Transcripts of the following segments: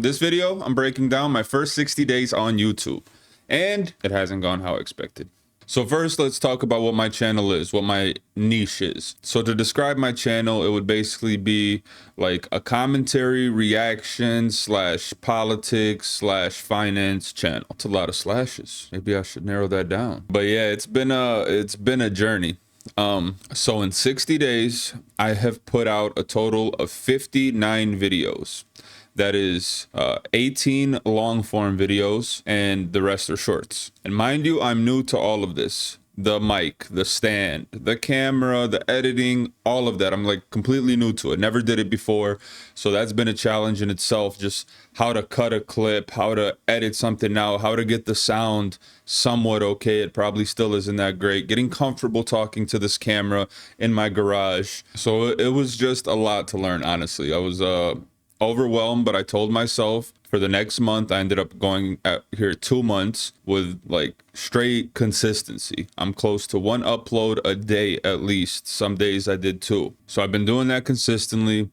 This video, I'm breaking down my first 60 days on YouTube, and it hasn't gone how expected. So first, let's talk about what my channel is, what my niche is. So to describe my channel, it would basically be like a commentary, reaction slash politics slash finance channel. It's a lot of slashes. Maybe I should narrow that down. But yeah, it's been a journey. So in 60 days, I have put out a total of 59 videos. That is 18 long form videos and the rest are shorts. And mind you, I'm new to all of this. The mic, the stand, the camera, the editing, all of that. I'm like completely new to it. Never did it before. So that's been a challenge in itself. Just how to cut a clip, how to edit something out, how to get the sound somewhat okay. It probably still isn't that great. Getting comfortable talking to this camera in my garage. So it was just a lot to learn, honestly. I was overwhelmed, but I told myself for the next month, I ended up going at here 2 months with like straight consistency. I'm close to 1 upload a day at least. Some days I did 2. So I've been doing that consistently.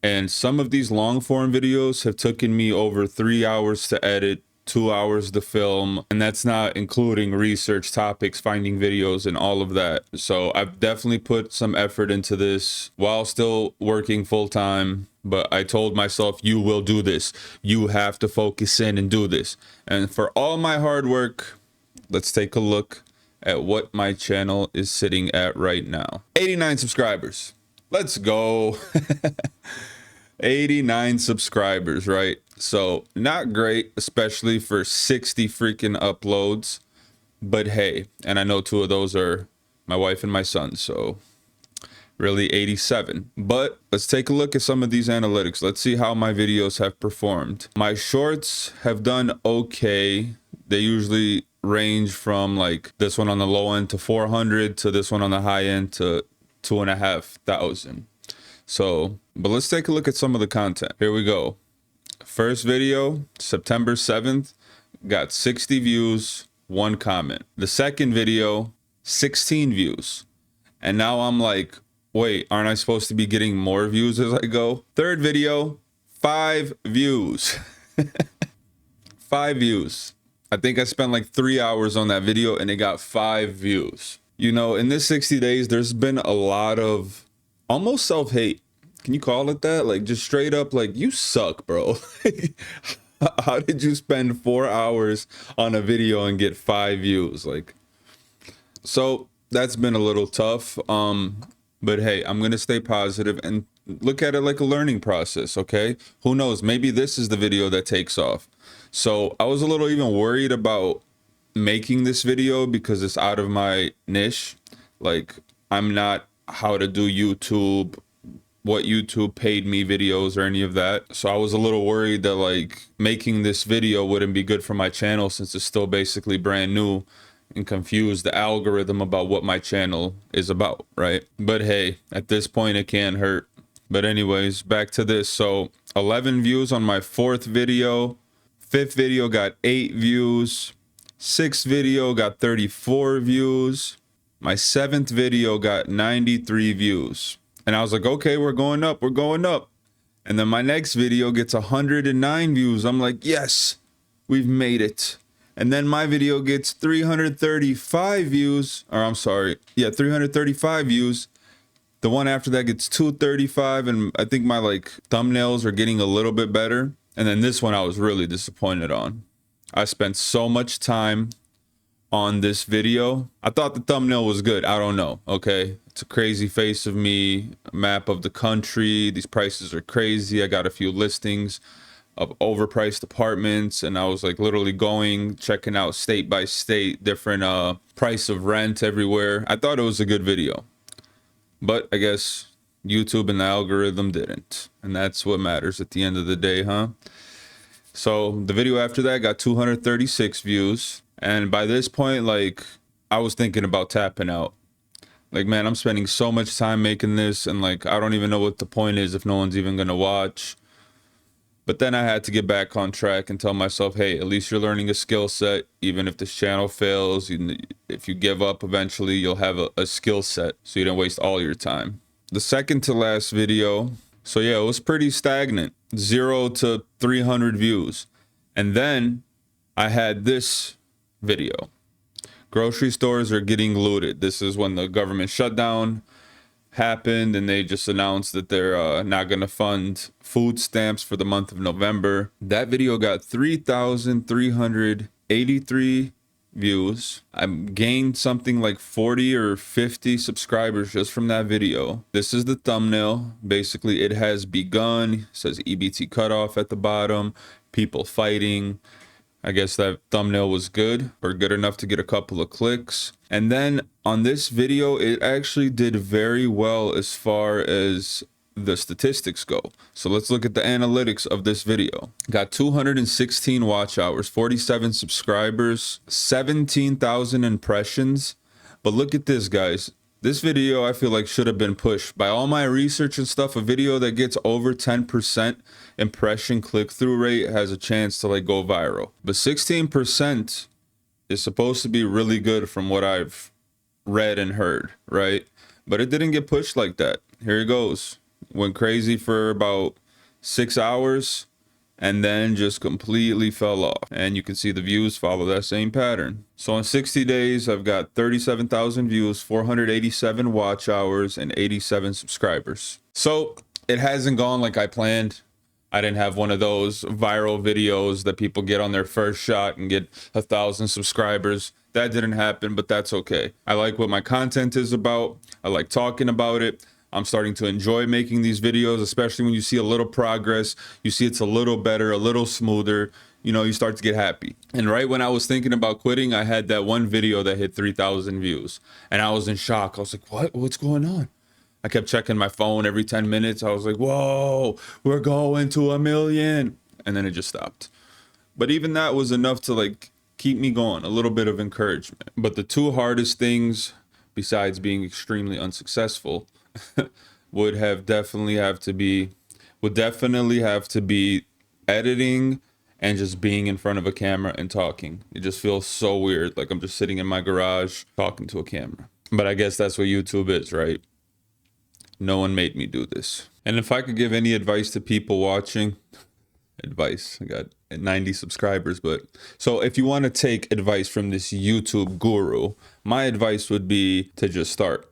And some of these long form videos have taken me over 3 hours to edit, 2 hours to film, and that's not including research topics, finding videos, and all of that. So I've definitely put some effort into this while still working full time. But I told myself, you will do this. You have to focus in and do this. And for all my hard work, let's take a look at what my channel is sitting at right now. 89 subscribers. Let's go. 89 subscribers, right? So not great, especially for 60 freaking uploads. But hey, and I know 2 of those are my wife and my son, so really 87. But let's take a look at some of these analytics. Let's see how my videos have performed. My shorts have done okay. They usually range from like this one on the low end to 400 to this one on the high end to 2,500. So, but let's take a look at some of the content. Here we go. First video, September 7th, got 60 views, 1 comment. The second video, 16 views. And now I'm like, wait, aren't I supposed to be getting more views as I go? Third video, 5 views. 5 views. I think I spent like 3 hours on that video and it got 5 views. You know, in this 60 days, there's been a lot of almost self-hate. Can you call it that? Like just straight up like, you suck, bro. How did you spend 4 hours on a video and get 5 views? Like, so that's been a little tough. But hey, I'm going to stay positive and look at it like a learning process, okay? Who knows? Maybe this is the video that takes off. So I was a little even worried about making this video because it's out of my niche. Like, I'm not how to do YouTube, what YouTube paid me videos or any of that. So I was a little worried that like making this video wouldn't be good for my channel since it's still basically brand new, and confuse the algorithm about what my channel is about, right? But hey, at this point it can't hurt. But anyways, back to this. So 11 views on my 4th video. 5th video got 8 views. 6th video got 34 views. My 7th video got 93 views. And I was like, okay, we're going up, we're going up. And then my next video gets 109 views. I'm like, yes, we've made it. And then my video gets 335 views, or I'm sorry, yeah, 335 views. The one after that gets 235, and I think my like thumbnails are getting a little bit better. And then this one I was really disappointed on. I spent so much time on this video. I thought the thumbnail was good. I don't know, okay? It's a crazy face of me, a map of the country. These prices are crazy. I got a few listings of overpriced apartments, and I was like literally going, checking out state by state, different price of rent everywhere. I thought it was a good video, but I guess YouTube and the algorithm didn't, and that's what matters at the end of the day, huh? So the video after that got 236 views, and by this point, like, I was thinking about tapping out. Like, man, I'm spending so much time making this, and like, I don't even know what the point is if no one's even gonna watch. But then I had to get back on track and tell myself, hey, at least you're learning a skill set. Even if this channel fails, if you give up eventually, you'll have a skill set, so you don't waste all your time. The second to last video So yeah, it was pretty stagnant, 0 to 300 views. And then I had this video. Grocery stores are getting looted. This is when the government shutdown happened and they just announced that they're not going to fund food stamps for the month of November. That video got 3,383 views. I gained something like 40 or 50 subscribers just from that video. This is the thumbnail. Basically, it has begun. It says EBT cutoff at the bottom, people fighting. I guess that thumbnail was good or good enough to get a couple of clicks. And then on this video, it actually did very well as far as the statistics go. So let's look at the analytics of this video. Got 216 watch hours, 47 subscribers, 17,000 impressions. But look at this, guys. This video, I feel like, should have been pushed. By all my research and stuff, a video that gets over 10% impression click-through rate has a chance to like go viral. But 16% is supposed to be really good from what I've read and heard, right? But it didn't get pushed like that. Here it goes. Went crazy for about 6 hours and then just completely fell off. And you can see the views follow that same pattern. So in 60 days, I've got 37,000 views, 487 watch hours, and 87 subscribers. So it hasn't gone like I planned. I didn't have one of those viral videos that people get on their first shot and get 1,000 subscribers. That didn't happen, but that's okay. I like what my content is about. I like talking about it. I'm starting to enjoy making these videos, especially when you see a little progress. You see it's a little better, a little smoother. You know, you start to get happy. And right when I was thinking about quitting, I had that one video that hit 3,000 views. And I was in shock. I was like, what? What's going on? I kept checking my phone every 10 minutes. I was like, whoa, we're going to 1 million. And then it just stopped. But even that was enough to like keep me going, a little bit of encouragement. But the two hardest things, besides being extremely unsuccessful, would definitely have to be editing and just being in front of a camera and talking. It just feels so weird, like I'm just sitting in my garage talking to a camera. But I guess that's what YouTube is, right? No one made me do this. And if I could give any advice to people watching, advice, I got 90 subscribers, but so if you want to take advice from this YouTube guru, my advice would be to just start.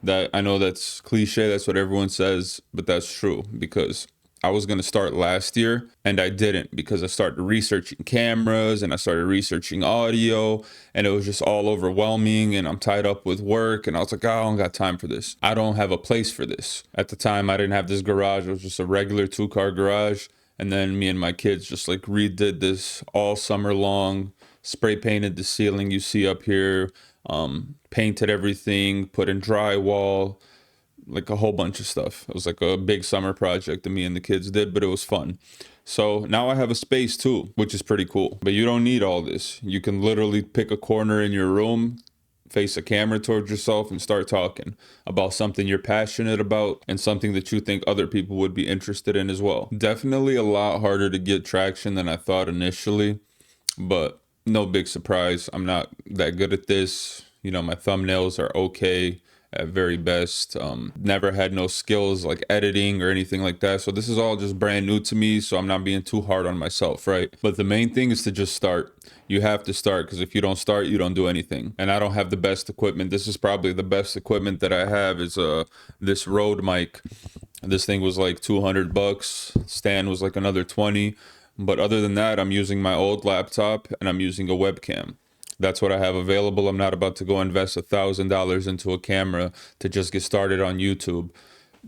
That I know that's cliche, that's what everyone says, but that's true, because I was going to start last year and I didn't, because I started researching cameras and I started researching audio and it was just all overwhelming and I'm tied up with work and I was like, oh, I don't got time for this. I don't have a place for this. At the time, I didn't have this garage. It was just a regular 2-car garage. And then me and my kids just like redid this all summer long, spray painted the ceiling you see up here, painted everything, put in drywall, like a whole bunch of stuff. It was like a big summer project that me and the kids did, but it was fun. So now I have a space too, which is pretty cool. But you don't need all this. You can literally pick a corner in your room, face a camera towards yourself and start talking about something you're passionate about and something that you think other people would be interested in as well. Definitely a lot harder to get traction than I thought initially, but no big surprise. I'm not that good at this. You know, my thumbnails are okay at very best. Never had no skills like editing or anything like that. So this is all just brand new to me. So I'm not being too hard on myself, right? But the main thing is to just start. You have to start, because if you don't start, you don't do anything. And I don't have the best equipment. This is probably the best equipment that I have is this Rode mic. This thing was like $200. Stand was like another 20. But other than that, I'm using my old laptop and I'm using a webcam. That's what I have available. I'm not about to go invest $1,000 into a camera to just get started on YouTube.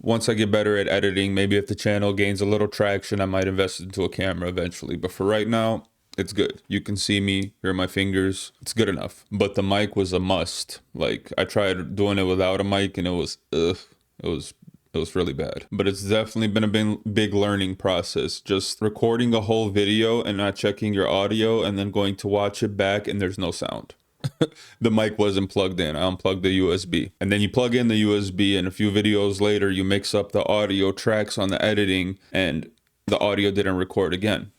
Once I get better at editing, maybe if the channel gains a little traction, I might invest into a camera eventually. But for right now, it's good. You can see me, hear my fingers. It's good enough. But the mic was a must. Like, I tried doing it without a mic and it was really bad. But it's definitely been a big learning process. Just recording a whole video and not checking your audio and then going to watch it back and there's no sound. The mic wasn't plugged in. I unplugged the USB. And then you plug in the USB and a few videos later, you mix up the audio tracks on the editing and the audio didn't record again.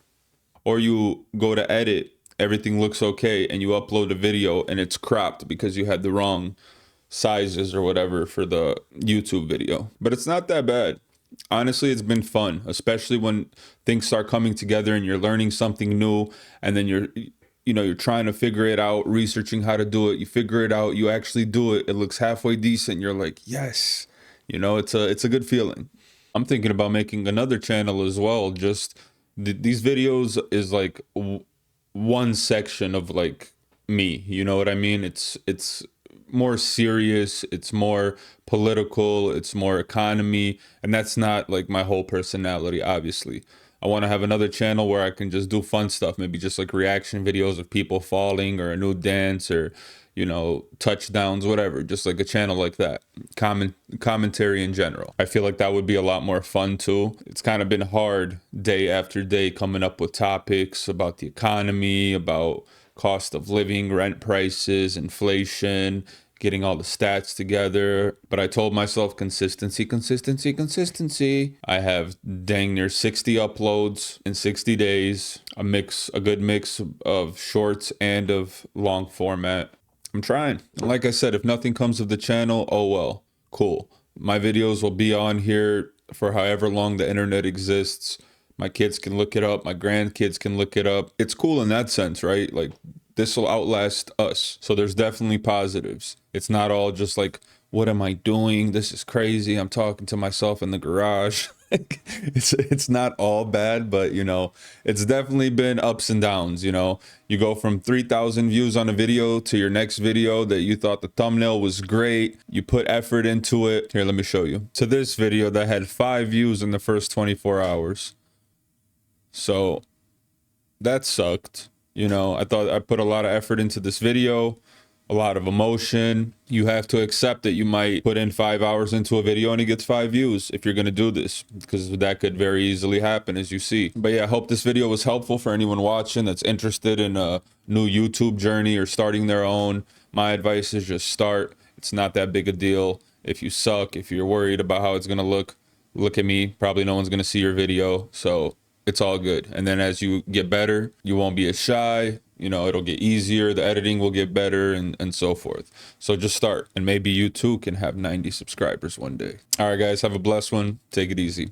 Or you go to edit, everything looks okay, and you upload a video and it's cropped because you had the wrong sizes or whatever for the YouTube video. But it's not that bad. Honestly, it's been fun, especially when things start coming together and you're learning something new, and then you're trying to figure it out, researching how to do it. You figure it out, you actually do it. It looks halfway decent. You're like, yes, it's a good feeling. I'm thinking about making another channel as well. Just these videos is like one section of like me. You know what I mean? It's more serious, it's more political, it's more economy, and that's not like my whole personality, obviously. I want to have another channel where I can just do fun stuff, maybe just like reaction videos of people falling or a new dance or touchdowns, whatever, just like a channel like that. Commentary in general. I feel like that would be a lot more fun too. It's kind of been hard day after day coming up with topics about the economy, about cost of living, rent prices, inflation, getting all the stats together. But I told myself consistency, consistency, consistency. I have dang near 60 uploads in 60 days, a good mix of shorts and of long format. I'm trying. And like I said, if nothing comes of the channel, oh well, cool. My videos will be on here for however long the internet exists. My kids can look it up. My grandkids can look it up. It's cool in that sense, right? Like this will outlast us. So there's definitely positives. It's not all just like, what am I doing? This is crazy. I'm talking to myself in the garage. It's not all bad, but it's definitely been ups and downs. You go from 3,000 views on a video to your next video that you thought the thumbnail was great. You put effort into it. Here, let me show you. To this video that had 5 views in the first 24 hours. So that sucked. I thought I put a lot of effort into this video, a lot of emotion. You have to accept that you might put in 5 hours into a video and it gets 5 views if you're going to do this, because that could very easily happen, as you see. But yeah, I hope this video was helpful for anyone watching that's interested in a new YouTube journey or starting their own. My advice is just start. It's not that big a deal. If you suck, if you're worried about how it's going to look at me. Probably no one's going to see your video. So it's all good. And then as you get better, you won't be as shy. It'll get easier. The editing will get better and so forth. So just start, and maybe you too can have 90 subscribers one day. All right, guys, have a blessed one. Take it easy.